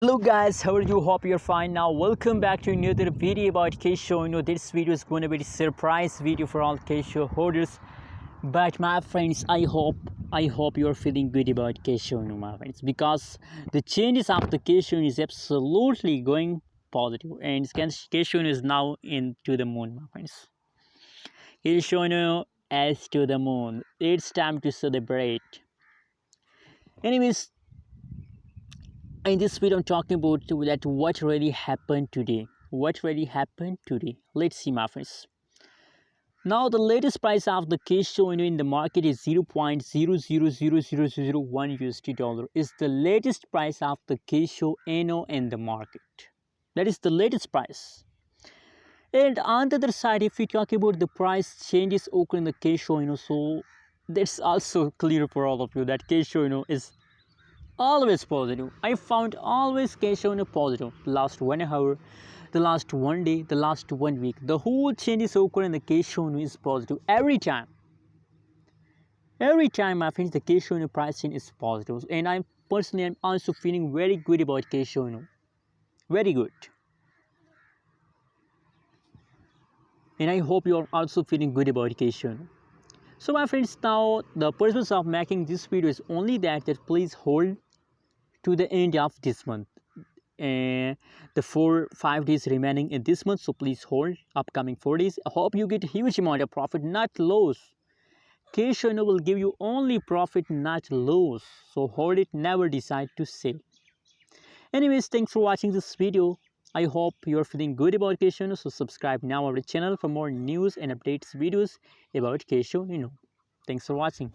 Hello guys, how are you? Hope you're fine. Now welcome back to another video about Kesho. This video is going to be a surprise video for all Kesho holders. But my friends, I hope you're feeling good about Kesho, my friends, because the changes of the Kesho is absolutely going positive, and Kesho is now into the moon, my friends. Kesho as to the moon. It's time to celebrate. Anyways, in this video I'm talking about that what really happened today. Let's see, my friends. Now the latest price of the Kesho in the market is 0.000001 USD dollar. Is the latest price of the Kesho Eno in the market. That is the latest price. And on the other side, if we talk about the price changes occur in the Kesho, so that's also clear for all of you that Kesho is always positive. I found always Kesho positive. The last 1 hour, the last 1 day, the last 1 week, the whole changes occur in the Kesho is positive every time. Every time I think the Kesho pricing is positive, and I'm also feeling very good about Kesho. Very good. And I hope you're also feeling good about Kesho. So my friends, now the purpose of making this video is only that please hold to the end of this month. And the 4-5 days remaining in this month, so please hold upcoming 4 days. I hope you get huge amount of profit, not loss. Kesho will give you only profit, not loss. So hold it, never decide to sell. Anyways, thanks for watching this video. I hope you are feeling good about Kesho, so subscribe now our channel for more news and updates videos about Kesho. Thanks for watching.